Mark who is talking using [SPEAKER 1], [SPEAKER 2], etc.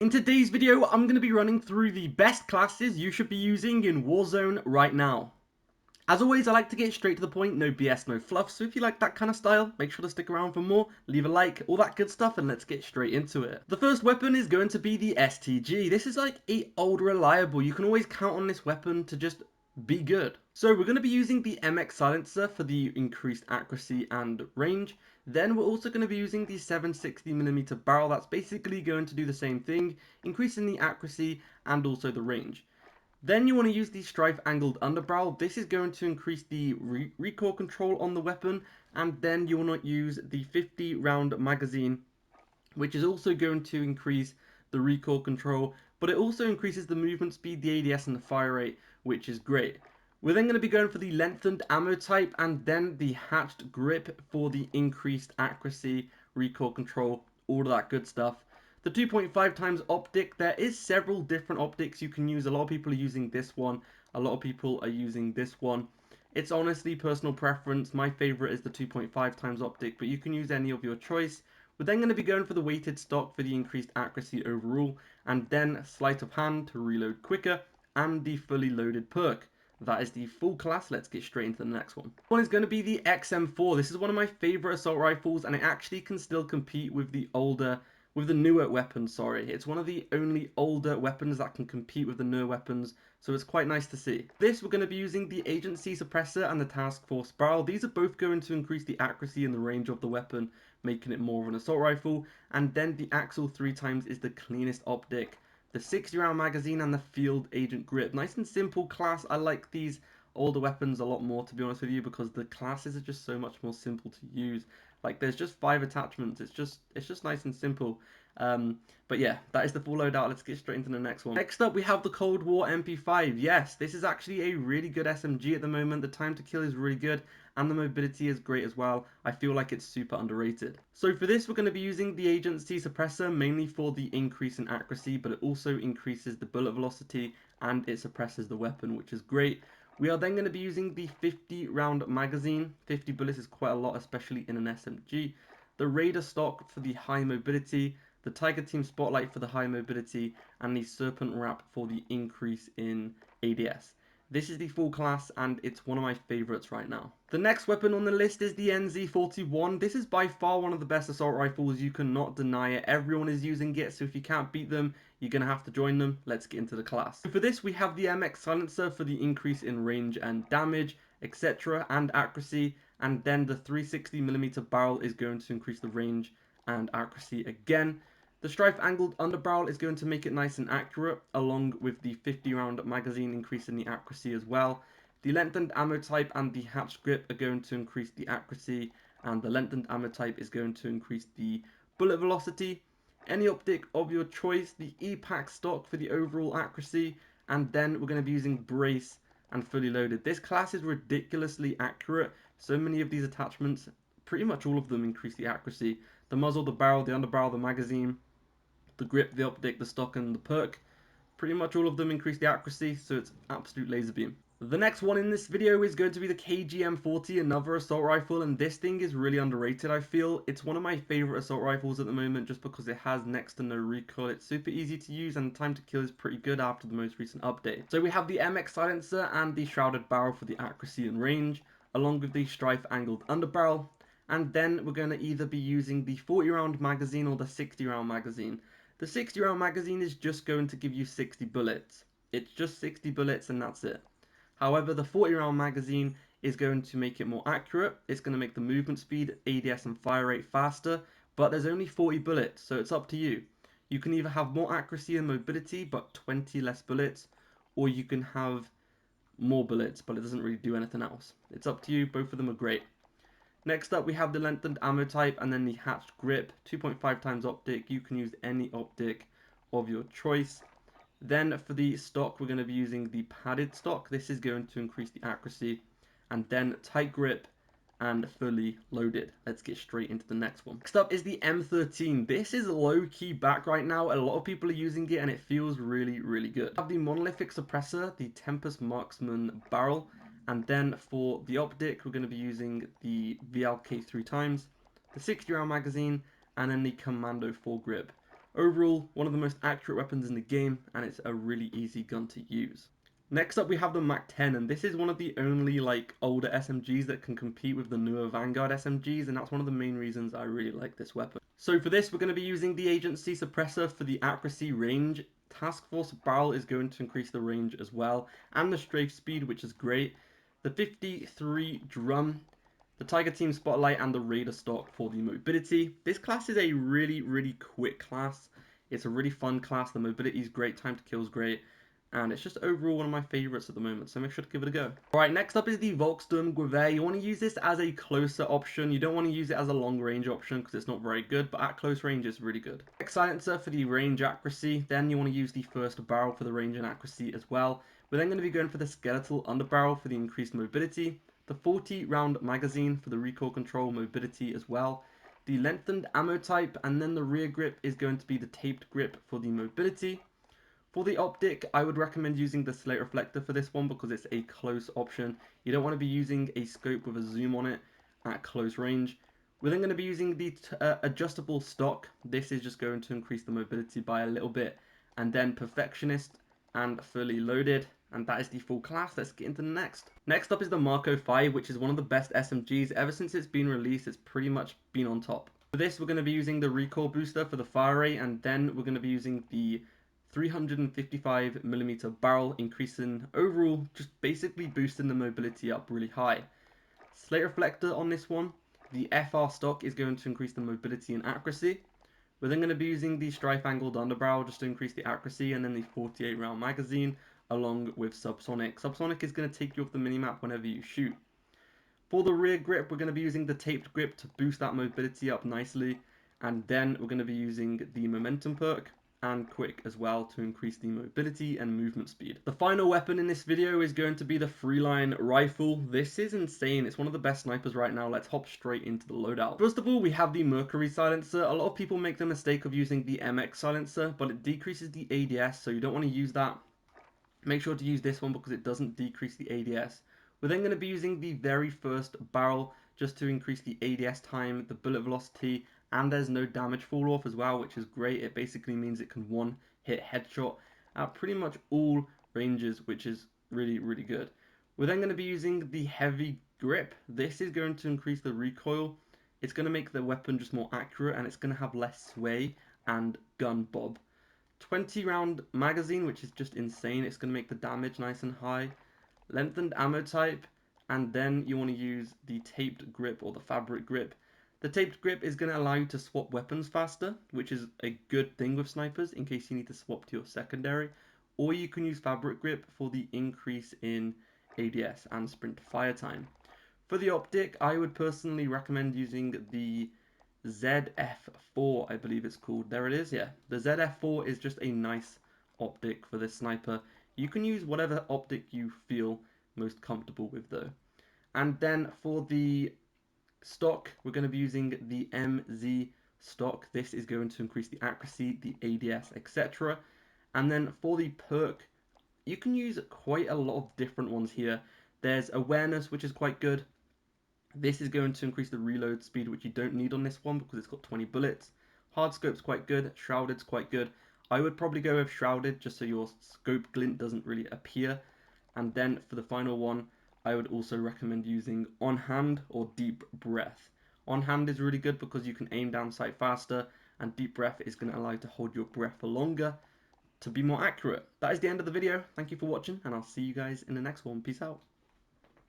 [SPEAKER 1] In today's video, I'm going to be running through the best classes you should be using in Warzone right now. As always, I like to get straight to the point, no BS, no fluff, so if you like that kind of style, make sure to stick around for more, leave a like, all that good stuff, and let's get straight into it. The first weapon is going to be the STG. This is like a old reliable. You can always count on this weapon to just be good. So we're going to be using the MX silencer for the increased accuracy and range. Then we're also going to be using the 760mm barrel. That's basically going to do the same thing, increasing the accuracy and also the range. Then you want to use the strife angled underbarrel. This is going to increase the recoil control on the weapon. And then you want to use the 50 round magazine, which is also going to increase the recoil control, but it also increases the movement speed, the ADS, and the fire rate, which is great. We're then going to be going for the lengthened ammo type and then the hatched grip for the increased accuracy, recoil control, all of that good stuff. The 2.5 times optic, there is several different optics you can use. A lot of people are using this one, a lot of people are using this one. It's honestly personal preference. My favorite is the 2.5 times optic, but you can use any of your choice. We're then going to be going for the weighted stock for the increased accuracy overall, and then sleight of hand to reload quicker, and the fully loaded perk. That is the full class. Let's get straight into the next one. One is going to be the XM4. This is one of my favorite assault rifles, and it actually can still compete with the newer weapons, sorry. It's one of the only older weapons that can compete with the newer weapons, so it's quite nice to see. This, we're going to be using the Agency Suppressor and the Task Force Barrel. These are both going to increase the accuracy and the range of the weapon, making it more of an assault rifle. And then the Axle 3 times is the cleanest optic. The 60 round magazine and the Field Agent Grip. Nice and simple class. I like these older weapons a lot more, to be honest with you, because the classes are just so much more simple to use. Like, there's just 5 attachments. It's just nice and simple. But yeah, that is the full loadout. Let's get straight into the next one. Next up, we have the Cold War MP5. Yes, this is actually a really good SMG at the moment. The time to kill is really good, and the mobility is great as well. I feel like it's super underrated. So for this, we're going to be using the Agency Suppressor, mainly for the increase in accuracy, but it also increases the bullet velocity, and it suppresses the weapon, which is great. We are then going to be using the 50 round magazine. 50 bullets is quite a lot, especially in an SMG. The Raider stock for the high mobility, the Tiger Team Spotlight for the high mobility, and the Serpent Wrap for the increase in ADS. This is the full class, and it's one of my favorites right now. The next weapon on the list is the NZ41. This is by far one of the best assault rifles. You cannot deny it. Everyone is using it, so if you can't beat them, you're going to have to join them. Let's get into the class. For this, we have the MX silencer for the increase in range and damage, etc., and accuracy. And then the 360mm barrel is going to increase the range and accuracy again. The strife angled underbarrel is going to make it nice and accurate, along with the 50 round magazine increasing the accuracy as well. The lengthened ammo type and the hatched grip are going to increase the accuracy, and the lengthened ammo type is going to increase the bullet velocity. Any optic of your choice, the E-Pack stock for the overall accuracy, and then we're going to be using brace and fully loaded. This class is ridiculously accurate. So many of these attachments, pretty much all of them, increase the accuracy. The muzzle, the barrel, the underbarrel, the magazine, the grip, the optic, the stock, and the perk. Pretty much all of them increase the accuracy, so it's absolute laser beam. The next one in this video is going to be the KM40, another assault rifle, and this thing is really underrated, I feel. It's one of my favorite assault rifles at the moment just because it has next to no recoil. It's super easy to use, and the time to kill is pretty good after the most recent update. So we have the MX silencer and the shrouded barrel for the accuracy and range, along with the strife angled underbarrel. And then we're going to either be using the 40 round magazine or the 60 round magazine. The 60 round magazine is just going to give you 60 bullets. It's just 60 bullets and that's it. However, the 40 round magazine is going to make it more accurate. It's going to make the movement speed, ADS, and fire rate faster, but there's only 40 bullets, so it's up to you. You can either have more accuracy and mobility, but 20 less bullets, or you can have more bullets, but it doesn't really do anything else. It's up to you. Both of them are great. Next up, we have the lengthened ammo type and then the hatched grip, 2.5 times optic. You can use any optic of your choice. Then for the stock, we're going to be using the padded stock. This is going to increase the accuracy. And then tight grip and fully loaded. Let's get straight into the next one. Next up is the M13. This is low-key back right now. A lot of people are using it and it feels really, really good. We have the monolithic suppressor, the Tempest Marksman barrel. And then for the optic, we're going to be using the VLK 3 times, the 60 round magazine, and then the Commando 4 grip. Overall, one of the most accurate weapons in the game, and it's a really easy gun to use. Next up we have the Mach 10, and this is one of the only like older SMGs that can compete with the newer Vanguard SMGs, and that's one of the main reasons I really like this weapon. So for this we're going to be using the agency suppressor for the accuracy, range. Task Force barrel is going to increase the range as well, and the strafe speed, which is great. The 53 drum, the Tiger Team Spotlight, and the Raider stock for the mobility. This class is a really quick class. It's a really fun class. The mobility is great, time to kill is great, and it's just overall one of my favorites at the moment, so make sure to give it a go. Alright, next up is the Volkswave. You want to use this as a closer option. You don't want to use it as a long range option because it's not very good, but at close range it's really good. Next silencer for the range accuracy. Then you want to use the first barrel for the range and accuracy as well. We're then going to be going for the skeletal underbarrel for the increased mobility. The 40 round magazine for the recoil control, mobility as well. The lengthened ammo type, and then the rear grip is going to be the taped grip for the mobility. For the optic, I would recommend using the slate reflector for this one because it's a close option. You don't want to be using a scope with a zoom on it at close range. We're then going to be using the adjustable stock. This is just going to increase the mobility by a little bit. And then perfectionist and fully loaded. And that is the full class. Let's get into the next. Next up is the Mach 5, which is one of the best SMGs. Ever since it's been released, it's pretty much been on top. For this, we're going to be using the recoil booster for the fire rate, and then we're going to be using the 355mm barrel, increasing overall, just basically boosting the mobility up really high. Slate reflector on this one. The FR stock is going to increase the mobility and accuracy. We're then going to be using the strife angled underbarrel just to increase the accuracy, and then the 48 round magazine along with subsonic. Subsonic is going to take you off the minimap whenever you shoot. For the rear grip, we're going to be using the taped grip to boost that mobility up nicely, and then we're going to be using the momentum perk and quick as well to increase the mobility and movement speed. The final weapon in this video is going to be the Freeline rifle. This is insane. It's one of the best snipers right now. Let's hop straight into the loadout. First of all, we have the Mercury silencer. A lot of people make the mistake of using the MX silencer, but it decreases the ADS, so you don't want to use that. Make sure to use this one because it doesn't decrease the ADS. We're then going to be using the very first barrel just to increase the ADS time, the bullet velocity, and there's no damage fall off as well, which is great. It basically means it can one hit headshot at pretty much all ranges, which is really good. We're then going to be using the heavy grip. This is going to increase the recoil. It's going to make the weapon just more accurate, and it's going to have less sway and gun bob. 20 round magazine, which is just insane. It's going to make the damage nice and high. Lengthened ammo type, and then you want to use the taped grip or the fabric grip. The taped grip is going to allow you to swap weapons faster, which is a good thing with snipers in case you need to swap to your secondary. Or you can use fabric grip for the increase in ADS and sprint fire time. For the optic, I would personally recommend using the ZF4, I believe it's called. There it is, yeah. The ZF4 is just a nice optic for this sniper. You can use whatever optic you feel most comfortable with though. And then for the stock, we're going to be using the MZ stock. This is going to increase the accuracy, the ADS, etc. And then for the perk, you can use quite a lot of different ones here. There's awareness, which is quite good. This is going to increase the reload speed, which you don't need on this one because it's got 20 bullets. Hard scope's quite good. Shrouded's quite good. I would probably go with Shrouded just so your scope glint doesn't really appear. And then for the final one, I would also recommend using On Hand or Deep Breath. On Hand is really good because you can aim down sight faster, and Deep Breath is going to allow you to hold your breath for longer to be more accurate. That is the end of the video. Thank you for watching, and I'll see you guys in the next one. Peace out.